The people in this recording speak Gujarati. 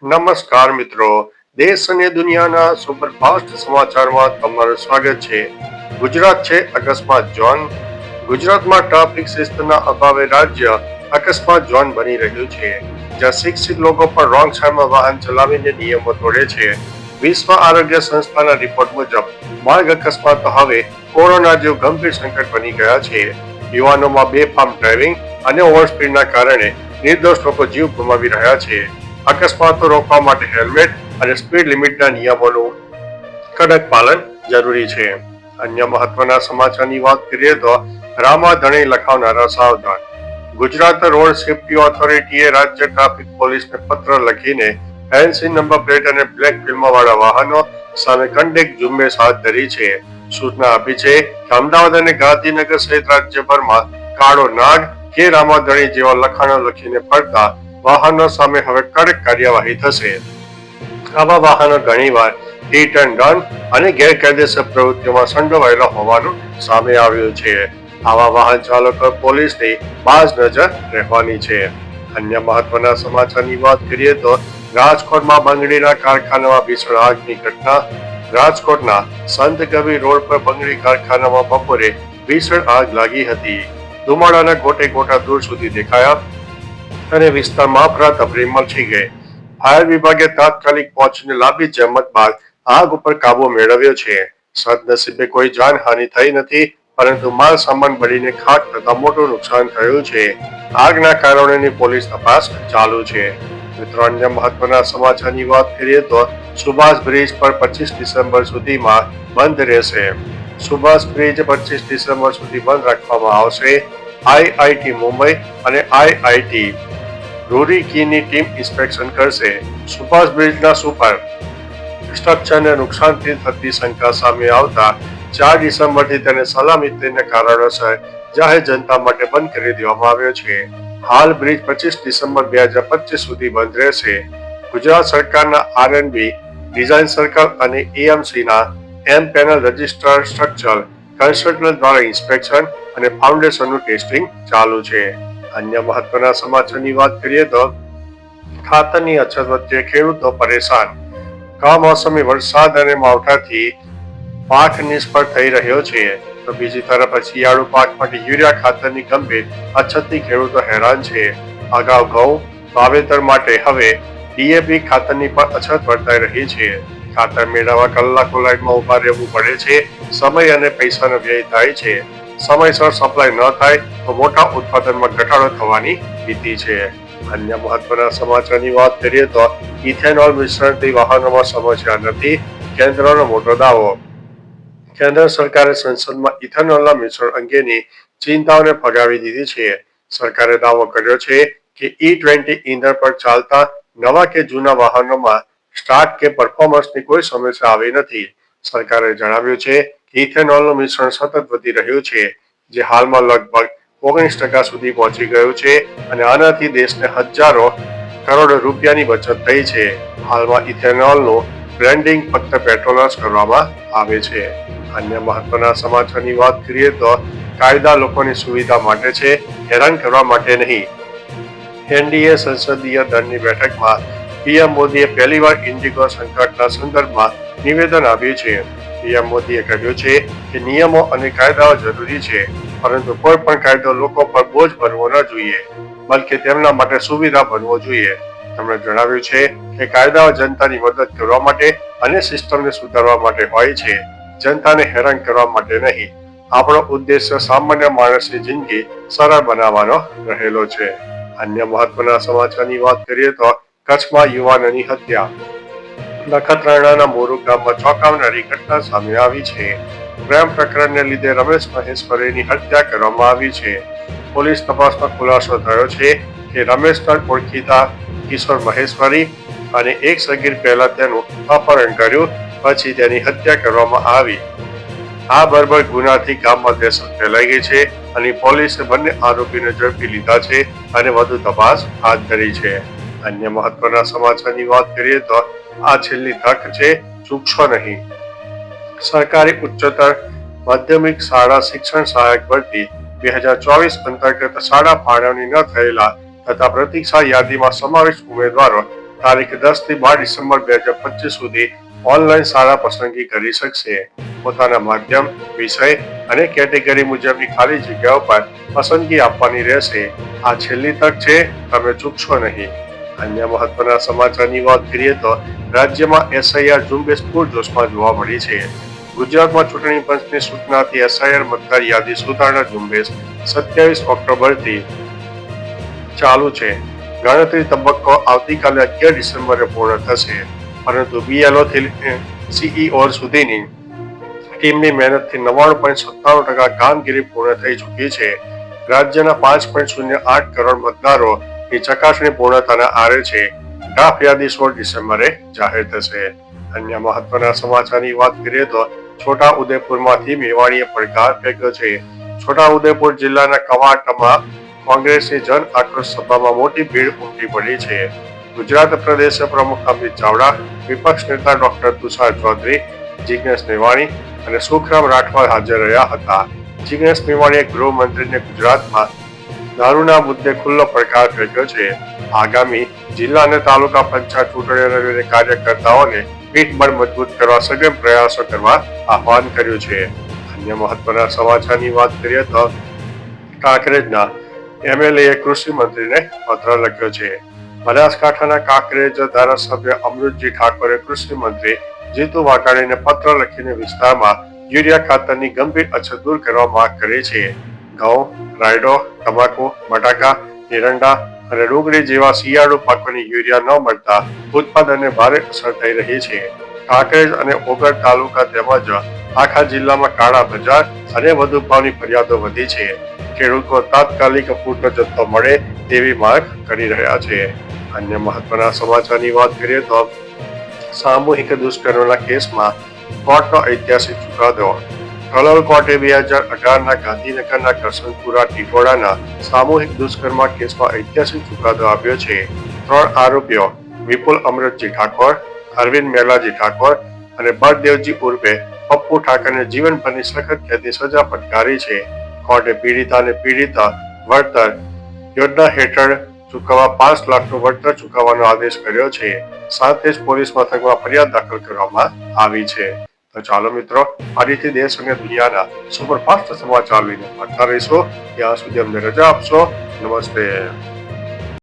નમસ્કાર મિત્રો, દેશ અને દુનિયાના સુપરફાસ્ટ સમાચારમાં તમારું સ્વાગત છે. ગુજરાત છે અકસ્માત ઝોન. ગુજરાતમાં ટ્રાફિક શિસ્તના અભાવે રાજ્ય અકસ્માત ઝોન બની રહ્યું છે, જ્યાં શિક્ષિત લોકો પણ રોંગ સાઈડમાં વાહન ચલાવીને નિયમો તોડે છે. વિશ્વ આરોગ્ય સંસ્થાના રિપોર્ટ મુજબ માર્ગ અકસ્માતો હવે કોરોના જેવું ગંભીર સંકટ બની ગયા છે. યુવાનોમાં બેફામ ડ્રાઇવિંગ અને ઓવરસ્પીડના કારણે નિર્દોષ લોકો જીવ ગુમાવી રહ્યા છે. અકસ્માતો રોકવા માટે હેલ્મેટ અને સ્પીડ લિમિટના નિયમોનું કડક પાલન જરૂરી છે. અન્ય મહત્વના સમાચારની વાત કરીએ તો રામાધણી લખાવનારા સાવધાન. ગુજરાત રોડ સેફ્ટી ઓથોરિટીએ રાજ્ય ટ્રાફિક પોલીસને પત્ર લખીને ફેન્સી નંબર પ્લેટ અને બ્લેક ફિલ્મવાળા વાહનો સામે કંડક ઝુંબેશ હાથ ધરી છે. સૂચના આપી છે કે અમદાવાદ અને ગાંધીનગર સહિત રાજ્યભરમાં કાળો નાગ કે રામાધણી જેવા લખાણો લખીને ફરતા વાહનો સામે હવે કડક કાર્યવાહી થશે. આવા વાહનો ઘણીવાર હિટ એન્ડ રન અને ગેરકાયદેસર પ્રવૃત્તિઓમાં સંડોવાયેલા હોવાનું સામે આવ્યું છે. આવા વાહન ચાલકો પોલીસની બાજ નજર રહેવાની છે. અન્ય મહત્વના સમાચારની વાત કરીએ તો રાજકોટમાં બંગડીના કારખાનામાં ભીષણ આગની ઘટના. રાજકોટના સંત કબીર રોડ પર બંગડી કારખાનામાં બપોરે ભીષણ આગ લાગી હતી. ધુમાડાના ગોટે ગોટા દૂર સુધી દેખાયા અને વિસ્તારમાં અફરાતફરી મચી ગઈ. ફાયર વિભાગે તાત્કાલિક પહોંચીને લાંબી જહેમત બાદ આગ ઉપર કાબુ મેળવ્યો છે. સદનસીબે કોઈ જાનહાનિ થઈ નથી, પરંતુ માલ સામાન બળીને ખાક થતા મોટું નુકસાન થયું છે. આગના કારણોની પોલીસ તપાસ ચાલુ છે. મિત્રો, અન્ય મહત્વના સમાચારની વાત કરીએ તો સુભાષ બ્રિજ પર 25 ડિસેમ્બર સુધીમાં બંધ રહેશે. સુભાષ બ્રિજ 25 ડિસેમ્બર સુધી બંધ રાખવામાં આવશે. આઈઆઈટી મુંબઈ અને આઈઆઈટી રૂરકીની ટીમ ઇન્સ્પેક્શન કરશે. સુભાષ બ્રિજના સુપર સ્ટ્રક્ચરને નુકસાનથી થતી શંકા સામે આવતા 4 ડિસેમ્બરથી તેને સલામતીના કારણોસર જાહેર જનતા માટે બંધ કરી દેવામાં આવ્યો છે. હાલ બ્રિજ 25 ડિસેમ્બર 2025 સુધી બંધ રહેશે. ગુજરાત સરકારના આરએનબી ડિઝાઇન સર્કલ અને એએમસીના એમ પેનલ રજિસ્ટર સ્ટ્રક્ચર કન્સલ્ટન્ટ દ્વારા ઇન્સ્પેક્શન અને ફાઉન્ડેશનનું ટેસ્ટિંગ ચાલુ છે. અન્ય મહત્વના સમાચારની વાત કરીએ તો ખાતરની અછત વચ્ચે ખેડૂતો પરેશાન. કમોસમી વરસાદ અને માવઠાથી પાક નિષ્ફળ થઈ રહ્યો છે, તો બીજી તરફ શિયાળુ પાક માટે યુરિયા ખાતરની ગંભીર અછતથી ખેડૂતો હેરાન છે. અગાઉ ઘઉં વાવેતર માટે હવે ડીએપી ખાતરની પણ અછત વર્તાઈ રહી છે. ખાતર મેળવવા કલાકો લાઈનમાં ઉભા રહેવું પડે છે. સમય અને પૈસાનો વ્યય થાય છે. સમયસર સપ્લાય ન થાય તો મોટા ઉત્પાદનમાં ઘટાડો થવાની ભીતિ છે. અન્ય મહત્વના સમાચારની વાત કરીએ તો ઇથેનોલ મિશ્રણથી વાહનોમાં સમસ્યા નથી, કેન્દ્રનો મોટો દાવો. કેન્દ્ર સરકારે સંસદમાં ઇથેનોલના મિશ્રણ અંગેની ચિંતાઓને ફગાવી દીધી છે. સરકારે દાવો કર્યો છે કે E20 ઇંધણ પર ચાલતા નવા કે જૂના વાહનોમાં સ્ટાર્ટ કે પરફોર્મન્સની કોઈ સમસ્યા આવી નથી. સરકારે જણાવ્યું છે કે ઇથેનોલનું મિશ્રણ સતત વધી રહ્યું છે, જે હાલમાં લગભગ 19% સુધી પહોંચી ગયું છે અને આનાથી દેશને હજારો કરોડ રૂપિયાની બચત થઈ છે. હાલમાં ઇથેનોલનું બ્લેન્ડિંગ ફક્ત પેટ્રોલ જ કરવામાં આવે છે. અન્ય મહત્વના સમાચારની વાત કરીએ તો કાયદા લોકોની સુવિધા માટે છે, હેરાન કરવા માટે નહીં. એનડીએ સંસદીય દળની બેઠકમાં પીએમ મોદીએ પહેલીવાર ઇન્ડિગો સંકટના સંદર્ભમાં નિવેદન આપ્યું છે. પીએમ મોદીએ કહ્યું છે કે નિયમો અને કાયદાઓ જરૂરી છે, પરંતુ કોઈ પણ કાયદો લોકો પર બોજ બનવો ન જોઈએ, બલકે તેમના માટે સુવિધા બનવો જોઈએ. તેમણે જણાવ્યું છે કે કાયદાઓ જનતાની મદદ કરવા માટે અને સિસ્ટમને સુધારવા માટે હોય છે, જનતાને હેરાન કરવા માટે નહીં. આપણો ઉદ્દેશ્ય સામાન્ય માણસની જિંદગી સરળ બનાવવાનો રહેલો છે. અન્ય મહત્વના સમાચારની વાત કરીએ તો કચ્છમાં યુવાનની હત્યા. નખત્રાણાના મોરુ ગામમાં ચોંકાવનારી ઘટના સામે આવી છે. પ્રેમ પ્રકરણને લીધે રમેશ મહેશ્વરીની હત્યા કરવામાં આવી છે. પોલીસ તપાસમાં ખુલાસો થયો છે કે રમેશના ઓળખીતા કિશોર મહેશ્વરી અને એક સગીર પહેલા તેનું અપહરણ કર્યું, પછી તેની હત્યા કરવામાં આવી. આ બર્બર ગુનાથી ગામમાં દહેશત ફેલાઈ ગઈ છે અને પોલીસે બંને આરોપીને ઝડપી લીધા છે અને વધુ તપાસ હાથ ધરી છે. અન્ય મહત્વના સમાચારની વાત કરીએ તો આ છેલ્લી તક છે, ચૂકશો નહીં. સરકારી ઉચ્ચતર માધ્યમિક શાળા શિક્ષણ સહાયક ભરતી 2024 અંતર્ગત શાળા ફાળવણી ન થયેલા તથા પ્રતીક્ષા યાદીમાં સમાવિષ્ટ ઉમેદવારો તારીખ 10 થી 12 ડિસેમ્બર 2025 સુધી ઓનલાઈન શાળા પસંદગી કરી શકશે. પોતાના માધ્યમ, વિષય અને કેટેગરી મુજબની ખાલી જગ્યાઓ પર પસંદગી આપવાની રહેશે. આ છેલ્લી તક છે, તમે ચૂકશો નહીં. અન્ય મહત્વના સમાચારની વાત કરીએ તો રાજ્યમાં એસઆઈઆર ઝુંબેશ પૂરજોશમાં જોવા મળી છે. ગુજરાતમાં ચૂંટણી પંચની સૂચનાથી એસઆઈઆર મતદાર યાદી સુધારણા ઝુંબેશ 27 ઓક્ટોબરથી ચાલુ છે. ગણતરી તબક્કો આવતીકાલે 11 ડિસેમ્બરે પૂર્ણ થશે, પરંતુ બીએલઓ થી સીઈઓ સુધીની ટીમની મહેનતથી 99.97% કામગીરી પૂર્ણ થઈ ચૂકી છે. રાજ્યના 5.08 કરોડ મતદારોની ચકાસણી પૂર્ણતાના આરે છે. ડ્રાફ્ટ યાદી 16 ડિસેમ્બરે જાહેર થશે. અન્ય મહત્વના સમાચારની વાત કરીએ તો છોટા ઉદેપુરમાંથી મેવાણીએ પડકાર ફેંક્યો છે. છોટા ઉદેપુર જિલ્લાના કવાંટમાં કોંગ્રેસની જન આક્રોશ સભામાં મોટી ભીડ ઉમટી પડી છે. ગુજરાત પ્રદેશ પ્રમુખ અમિત ચાવડા, વિપક્ષ નેતા ડોક્ટર તુષાર ચૌધરી, જિગ્નેશ મેવાણી અને સુખરામ રાઠવા હાજર રહ્યા હતા. જિગ્નેશ મેવાણીએ ગૃહમંત્રીને ગુજરાતમાં દારૂના મુદ્દે ખુલ્લો પડકાર ફેંક્યો છે. આગામી જિલ્લા અને તાલુકા પંચાયત ચૂંટણીઓને લઈને કાર્યકર્તાઓને પીઠબળ મજબૂત કરવા સઘન પ્રયાસો કરવા આહવાન કર્યું છે. અન્ય મહત્વના સમાચારની વાત કરીએ તો કાંકરેજના એમએલએ કૃષિ મંત્રીને પત્ર લખ્યો છે. બનાસકાંઠાના કાંકરેજ ધારાસભ્ય અમૃતજી ઠાકોરે કૃષિ મંત્રી જીતુ વાઘાણીને પત્ર લખીને વિસ્તારમાં યુરિયા ખાતરની ગંભીર અછત દૂર કરવા માંગ કરી છે. ઘઉં, રાયડો, તમાકુ, બટાકા, એરંડા અને ડુંગળી જેવા શિયાળુ પાકોની યુરિયા ન મળતા ઉત્પાદનને ભારે અસર થઈ રહી છે. કાંકરેજ અને ઓગળ તાલુકા તેમજ આખા જિલ્લામાં કાળા બજાર અને વધુ ભાવની ફરિયાદો વધી છે. ખેડૂતો તાત્કાલિક પૂરતો જથ્થો મળે તેવી માંગ કરી રહ્યા છે. અન્ય મહત્વના સમાચારની વાત કરીએ તો સામૂહિક દુષ્કર્મના કેસમાં કોર્ટનો ઐતિહાસિક ચુકાદો. કલોલ કોર્ટે 2018ના ગાંધીનગરના કરસનપુરા ટીટોળાના સામૂહિક દુષ્કર્મ કેસમાં ઐતિહાસિક ચુકાદો આપ્યો છે. 3 આરોપીઓ વિપુલ અમૃતજી ઠાકોર, અરવિંદ મેલાજી ઠાકોર અને બળદેવજી ઉર્ફે પપ્પુ ઠાકરને જીવનભરની સખત કેદની સજા ફટકારી છે. કોર્ટે પીડિતાને પીડિત વળતર યોજના હેઠળ ચૂકવવા 5 લાખનું વળતર ચૂકવવાનો આદેશ કર્યો છે. સાથે જ પોલીસ મથકમાં ફરિયાદ દાખલ કરવામાં આવી છે. તો ચાલો મિત્રો, આ રીતે દેશ અને દુનિયાના સુપરફાસ્ટ સમાચાર લઈને મળતા રહીશું. ત્યાં સુધી અમને રજા આપશો. નમસ્તે.